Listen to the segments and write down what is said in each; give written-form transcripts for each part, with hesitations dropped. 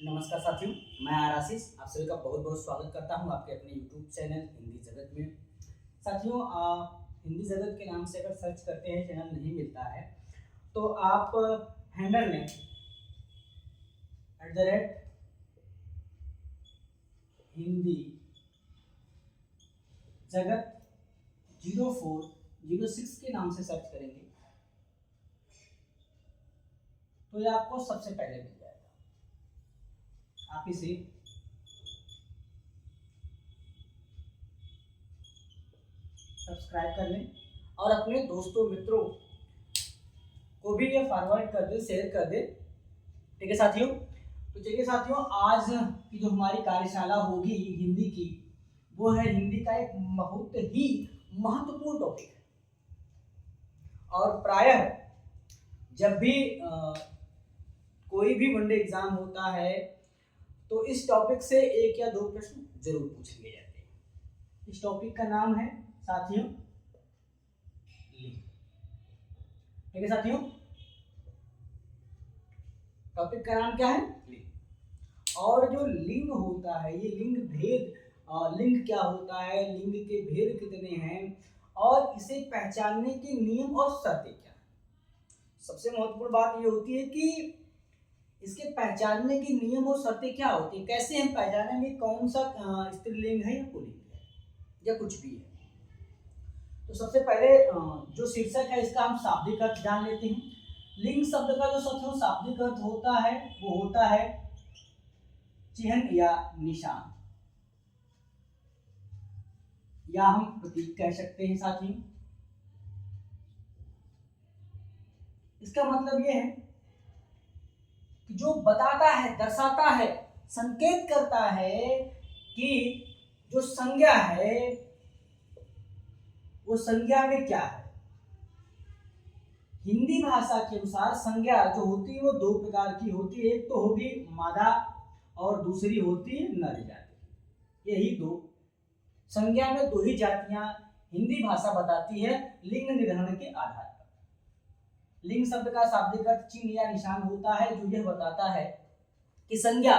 नमस्कार साथियों, मैं आशीष आप सभी का बहुत बहुत स्वागत करता हूं आपके अपने YouTube चैनल हिंदी जगत में। साथियों, हिंदी जगत के नाम से अगर सर्च करते हैं चैनल नहीं मिलता है तो आप हैंडल में @हिंदी जगत 0406 के नाम से सर्च करेंगे तो ये आपको सबसे पहले मिल जाएगा। आप इसे सब्सक्राइब कर लें और अपने दोस्तों मित्रों को भी ये फॉरवर्ड कर दे, शेयर कर दे। ठीक है साथियों, तो चलिए साथियों, आज की जो हमारी कार्यशाला होगी हिंदी की, वो है हिंदी का एक बहुत ही महत्वपूर्ण टॉपिक है। और प्रायः जब भी कोई भी वनडे एग्जाम होता है तो इस टॉपिक से एक या दो प्रश्न जरूर पूछ लिए जाते हैं। इस टॉपिक का नाम है साथियों लिंग। ठीक है साथियों, टॉपिक का नाम क्या है? लिंग। और जो लिंग होता है, ये लिंग भेद, लिंग क्या होता है, लिंग के भेद कितने हैं और इसे पहचानने के नियम और शर्तें क्या है। सबसे महत्वपूर्ण बात ये होती है कि इसके पहचानने के नियम और शर्तें क्या होती है, कैसे हम पहचानेंगे कौन सा स्त्रीलिंग है या पुल्लिंग है या कुछ भी है। तो सबसे पहले जो शीर्षक है इसका हम शाब्दिक अर्थ जान लेते हैं। लिंग शब्द का जो साथियों शाब्दिक अर्थ होता है वो होता है चिन्ह या निशान, या हम प्रतीक कह सकते हैं साथियों। इसका मतलब ये है कि जो बताता है, दर्शाता है, संकेत करता है कि जो संज्ञा है वो संज्ञा में क्या है। हिंदी भाषा के अनुसार संज्ञा जो होती है वो दो प्रकार की होती है। एक तो होगी मादा और दूसरी होती है नर जाति। यही दो संज्ञा में दो ही जातियां हिंदी भाषा बताती है लिंग निर्धारण के आधार पर। लिंग शब्द का शाब्दिक अर्थ चिन्ह या निशान होता है जो यह बताता है कि संज्ञा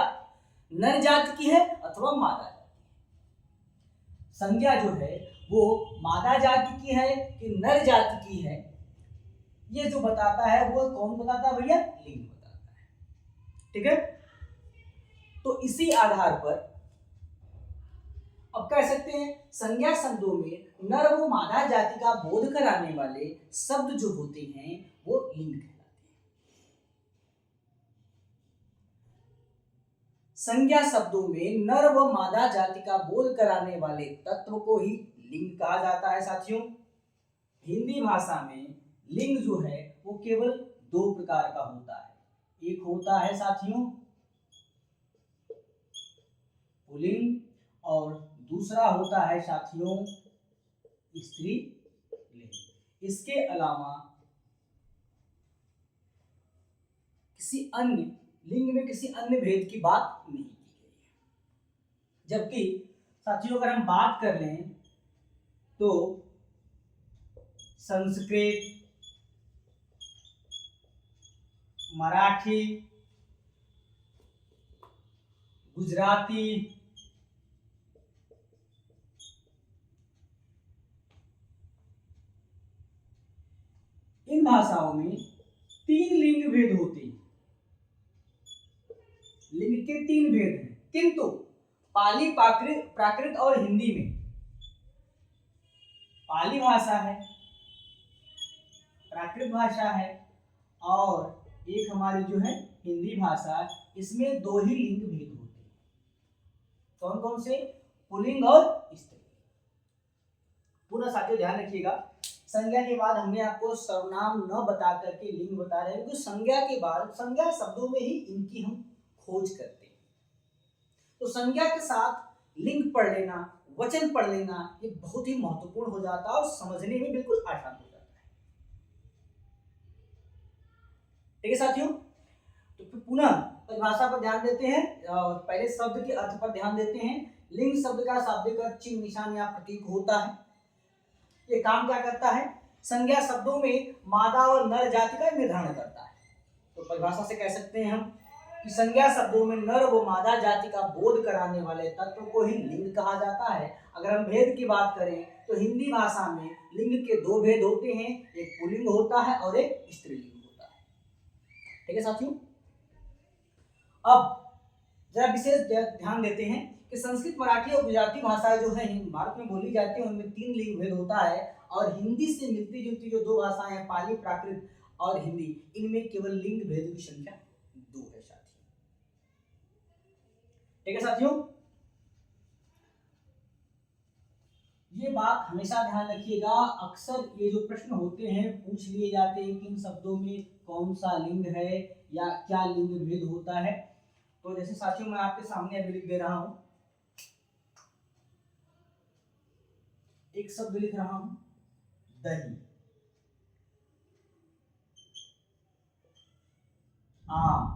नर जाति की है अथवा मादा जाति की। संज्ञा जो है वो मादा जाति की है कि नर जाति की है, ये जो बताता है वो कौन बताता है भैया? लिंग बताता है। ठीक है, तो इसी आधार पर अब कह सकते हैं संज्ञा शब्दों में नर व मादा जाति का बोध कराने वाले शब्द जो होते हैं वो लिंग कहलाते हैं। संज्ञा शब्दों में नर व मादा जाति का बोध कराने वाले तत्व को ही लिंग कहा जाता है। साथियों, हिंदी भाषा में लिंग जो है वो केवल दो प्रकार का होता है। एक होता है साथियों पुल्लिंग और दूसरा होता है साथियों स्त्रीलिंग। इसके अलावा किसी अन्य लिंग में किसी अन्य भेद की बात नहीं की गई है। जबकि साथियों अगर हम बात कर लें तो संस्कृत, मराठी, गुजराती, इन भाषाओं में तीन लिंग भेद होते हैं। लिंग के तीन भेद हैं, किंतु पाली, प्राकृत और हिंदी में पाली भाषा है, प्राकृत भाषा है और एक हमारी जो है हिंदी भाषा, इसमें दो ही लिंग भेद होते हैं। कौन कौन से? पुल्लिंग और स्त्रीलिंग। पूरा साथियों ध्यान रखिएगा, संज्ञा के बाद हमने आपको सर्वनाम न बता करके लिंग बता रहे हैं, क्योंकि संज्ञा के बाद संज्ञा शब्दों में ही इनकी हम खोज करते हैं। तो संज्ञा के साथ लिंग पढ़ लेना, वचन पढ़ लेना, ये बहुत ही महत्वपूर्ण हो जाता है और समझने में बिल्कुल आसान हो जाता है। ठीक है साथियों, तो फिर पुनः परिभाषा पर ध्यान देते हैं। पहले शब्द के अर्थ पर ध्यान देते हैं। लिंग शब्द का शाब्दिक अर्थ चिन्ह, निशान या प्रतीक होता है। ये काम क्या करता है? संज्ञा शब्दों में मादा और नर जाति का निर्धारण करता है। तो परिभाषा से कह सकते हैं हम कि संज्ञा शब्दों में नर व मादा जाति का बोध कराने वाले तत्व को ही लिंग कहा जाता है। अगर हम भेद की बात करें तो हिंदी भाषा में लिंग के दो भेद होते हैं, एक पुल्लिंग होता है और एक स्त्रीलिंग होता है। ठीक है साथियों, अब जरा विशेष ध्यान देते हैं कि संस्कृत, मराठी और गुजराती भाषाएं जो है भारत में बोली जाती है उनमें 3 लिंग भेद होता है, और हिंदी से मिलती जुलती जो 2 भाषाएं हैं पाली, प्राकृत और हिंदी, इनमें केवल लिंग भेद की संख्या 2 है साथियों। ठीक है साथियों, ये बात हमेशा ध्यान रखिएगा, अक्सर ये जो प्रश्न होते हैं पूछ लिए जाते हैं कि इन शब्दों में कौन सा लिंग है या क्या लिंग भेद होता है। तो जैसे साथियों मैं आपके सामने अभी लिख दे रहा हूं, एक शब्द लिख रहा हूं दही, आम,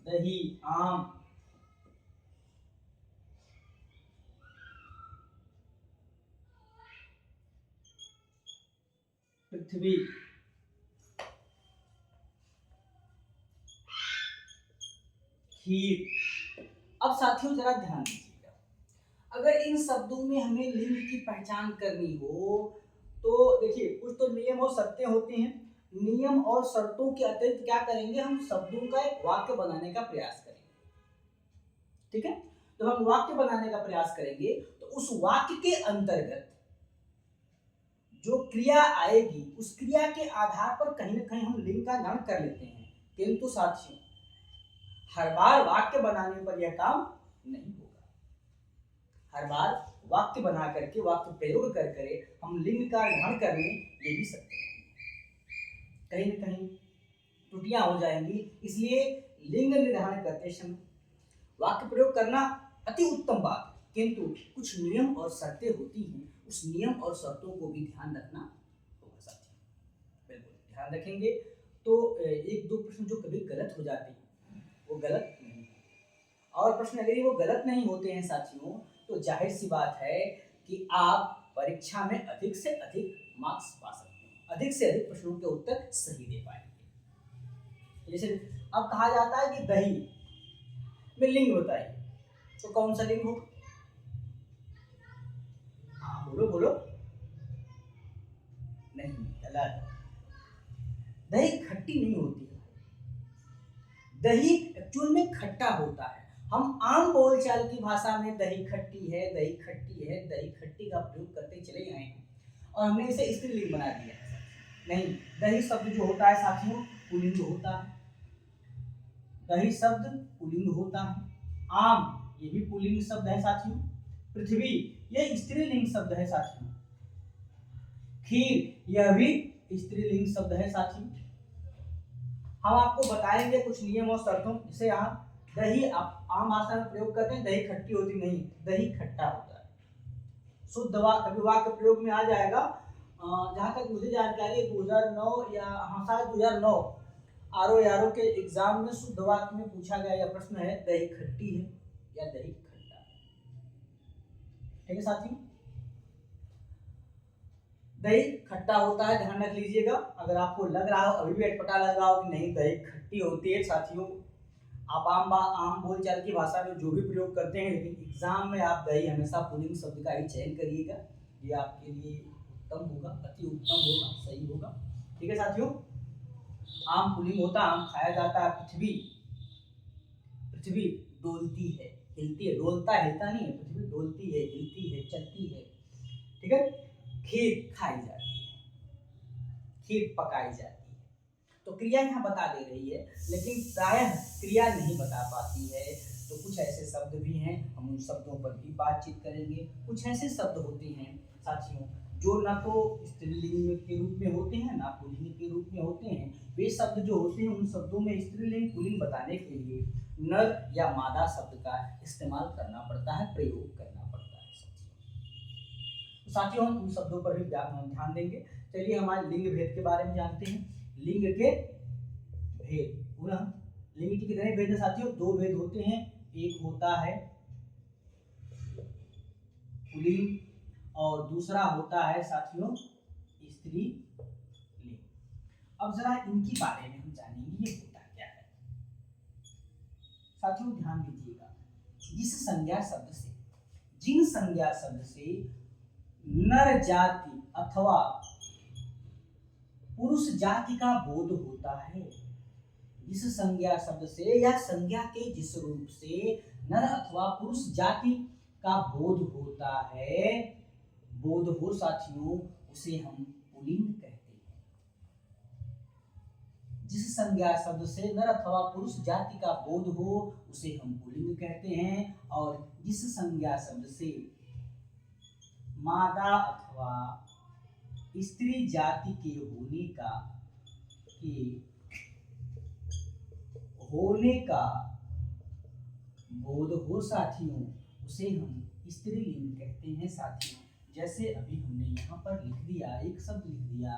दही, आम, पृथ्वी, खीर। अब साथियों जरा ध्यान दीजिएगा, अगर इन शब्दों में हमें लिंग की पहचान करनी हो तो देखिए कुछ तो नियम और शर्तें होती हैं। नियम और शर्तों के अतिरिक्त क्या करेंगे, हम शब्दों का एक वाक्य बनाने का प्रयास करेंगे। ठीक है, तो हम वाक्य बनाने का प्रयास करेंगे तो उस वाक्य के अंतर्गत जो क्रिया आएगी उस क्रिया के आधार पर कहीं ना कहीं हम लिंग का निर्धारण कर लेते हैं। किंतु साथियों हर बार वाक्य बनाने पर यह काम नहीं होगा। हर बार वाक्य बना करके, वाक्य प्रयोग कर करे हम लिंग का निर्धारण करने ये भी सकते हैं, कहीं न कहीं त्रुटियां हो जाएंगी। इसलिए लिंग निर्धारण करते समय वाक्य प्रयोग करना अति उत्तम बात है, किंतु कुछ नियम और शर्तें होती हैं, उस नियम और शर्तों को भी ध्यान रखना होगा साथियों। बिल्कुल ध्यान रखेंगे तो एक दो प्रश्न जो कभी गलत हो जाते हैं वो गलत नहीं, और प्रश्न अगर वो गलत नहीं होते हैं साथियों तो जाहिर सी बात है कि आप परीक्षा में अधिक से अधिक मार्क्स पा सकते हैं, अधिक से अधिक प्रश्नों के उत्तर सही दे पाएंगे। जैसे अब कहा जाता है कि दही में लिंग बताइए, तो कौन सा लिंग होगा? हाँ बोलो बोलो। नहीं, गलत। दही खट्टी नहीं होती है, दही एक्चुअल में खट्टा होता है। हम आम बोलचाल की भाषा में दही खट्टी है, दही खट्टी है, दही खट्टी का प्रयोग करते चले आए हैं और हमने इसे स्त्रीलिंग बना दिया है। नहीं, दही शब्द जो होता है साथियों पुल्लिंग होता है, दही शब्द पुल्लिंग होता है। आम ये भी पुल्लिंग शब्द है साथियों। पृथ्वी ये स्त्रीलिंग शब्द है साथियों। खीर यह भी स्त्रीलिंग शब्द है साथियों। हम आपको बताएंगे कुछ नियम और शर्तों, जैसे यहाँ दही आप आम भाषा में प्रयोग करते हैं, दही खट्टी होती नहीं, दही खट्टा होता है। शुद्ध वाक्य वाक्य प्रयोग में आ जाएगा। जहाँ तक मुझे जानकारी है 2009 या हाँ शायद 2009 आरओ के एग्जाम में शुद्ध वाक्य में पूछा गया यह प्रश्न है, दही खट्टी है या दही खट्टा है। ठीक है साथियों, दही खट्टा होता है, ध्यान रख लीजिएगा। अगर आपको लग रहा हो अभी भी अटपटा लग रहा हो कि नहीं दही खट्टी होती है साथियों, आप आम बोलचाल की भाषा में जो भी प्रयोग करते हैं, लेकिन एग्जाम में आप दही हमेशा पुल्लिंग शब्द का ही चयन करिएगा, ये आपके लिए उत्तम होगा, अति उत्तम होगा, सही होगा। ठीक है साथियों, आम पुल्लिंग होता है, आम खाया जाता है। पृथ्वी पृथ्वी डोलती है, हिलती है, डोलता हिलता नहीं है, पृथ्वी डोलती है, हिलती है, चलती है। ठीक है, खीर खाई जाती है, खीर पकाई जाती है। तो क्रिया यहाँ बता दे रही है, लेकिन प्रायः क्रिया नहीं बता पाती है। तो कुछ ऐसे शब्द भी हैं, हम उन शब्दों पर भी बातचीत करेंगे। कुछ ऐसे शब्द होते हैं साथियों जो ना तो स्त्रीलिंग के रूप में होते हैं ना पुल्लिंग के रूप में होते हैं। वे शब्द जो होते हैं उन शब्दों में स्त्रीलिंग पुल्लिंग बताने के लिए नर या मादा शब्द का इस्तेमाल करना पड़ता है, प्रयोग करना पड़ता है साथियों। तो साथियों हम उन शब्दों पर भी ध्यान देंगे। चलिए हमारे लिंग भेद के बारे में जानते हैं। लिंग के भेद, पुनः लिंग के कितने भेद हैं साथियों? 2 भेद होते हैं, एक होता है पुल्लिंग और दूसरा होता है साथियों स्त्रीलिंग। अब जरा इनके बारे में हम जानेंगे ये होता क्या है। साथियों ध्यान दीजिएगा, जिस संज्ञा शब्द से, जिन संज्ञा शब्द से नर जाति अथवा पुरुष जाति का बोध होता है, जिस संज्ञा शब्द से या संज्ञा के जिस रूप से नर अथवा पुरुष जाति का बोध होता है, बोध हो साथियों, उसे हम पुल्लिंग कहते हैं। जिस संज्ञा शब्द से नर अथवा पुरुष जाति का बोध हो उसे हम पुल्लिंग कहते हैं, और जिस संज्ञा शब्द से मादा अथवा स्त्री जाति के होने का बोध हो साथियों, उसे हम स्त्रीलिंग कहते हैं साथियों। जैसे अभी हमने यहाँ पर लिख दिया, एक शब्द लिख दिया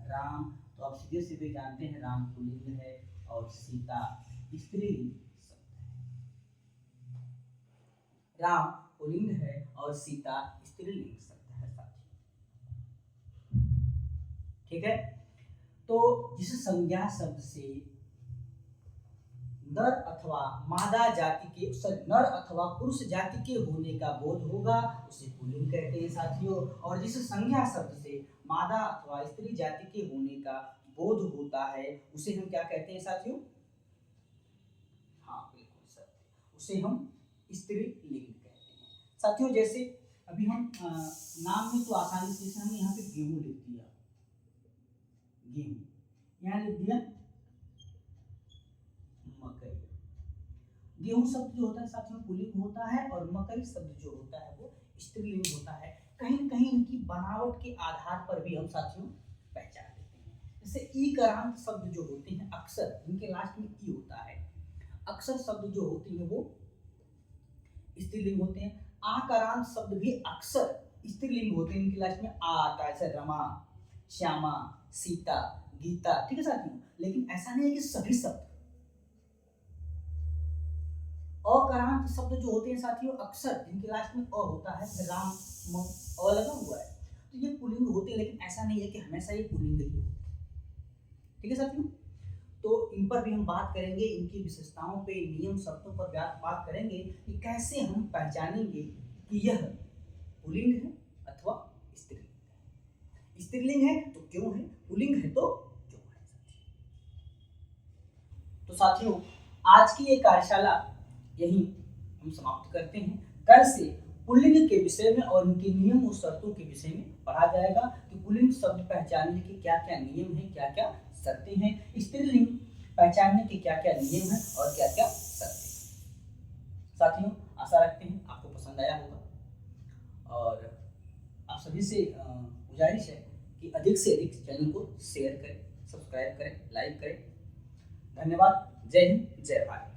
राम, तो आप सीधे सीधे जानते हैं राम पुल्लिंग है और सीता स्त्रीलिंग शब्द है। राम पुल्लिंग है और सीता स्त्रीलिंग शब्द है साथियों। ठीक है, तो जिस संज्ञा शब्द से नर अथवा मादा जाति के, नर अथवा पुरुष जाति के होने का बोध होगा उसे पुल्लिंग कहते हैं साथियों। और जिस संज्ञा शब्द से मादा अथवा स्त्री जाति के होने का बोध होता है उसे हम क्या कहते हैं साथियों? हाँ बिल्कुल सर, उसे हम स्त्रीलिंग कहते हैं साथियों। जैसे अभी हम नाम में तो आसानी से, जैसे हमने यहाँ पे गेहूं लिख दिया, गेहूं, यहाँ लिख दिया मकई। गेहूं शब्द जो होता है साथियों पुल्लिंग होता है, और मकई शब्द जो होता है वो स्त्रीलिंग होता है। कहीं न कहीं इनकी बनावट के आधार पर भी हम साथियों पहचान लेते हैं। जैसे ईकारांत शब्द जो होते हैं, अक्सर जिनके लास्ट में ई होता है, अक्सर शब्द जो होते हैं वो स्त्रीलिंग होते हैं। आकारांत शब्द भी अक्सर स्त्रीलिंग होते हैं, इनके लास्ट में आ आता है, जैसे रमा, श्यामा, सीता, गीता। ठीक है साथियों, लेकिन ऐसा नहीं है कि सभी शब्द। अकारांत शब्द जो होते हैं साथियों, अक्सर जिनके लास्ट में अ होता है, राम अ लगा हुआ है, तो ये पुल्लिंग होते हैं, लेकिन ऐसा नहीं है कि हमेशा ये पुल्लिंग ही होते। ठीक है साथियों, तो इन पर भी हम बात करेंगे, इनकी विशेषताओं पे, नियम शर्तों पर बात करेंगे कि कैसे हम पहचानेंगे कि यह पुल्लिंग है अथवा स्त्रीलिंग है। स्त्रीलिंग है तो क्यों है, पुल्लिंग है तो क्यों है। तो साथियों आज की ये कार्यशाला यही हम समाप्त करते हैं। कल से पुल्लिंग के विषय में और उनके नियम और शर्तों के विषय में पढ़ा जाएगा कि पुल्लिंग शब्द पहचानने के क्या क्या नियम हैं, क्या क्या शर्तें हैं, स्त्रीलिंग पहचानने के क्या क्या नियम हैं और क्या क्या शर्तें हैं। साथियों आशा रखते हैं आपको पसंद आया होगा, और आप सभी से गुजारिश है कि अधिक से अधिक चैनल को शेयर करें, सब्सक्राइब करें, लाइक करें। धन्यवाद। जय हिंद, जय भारत।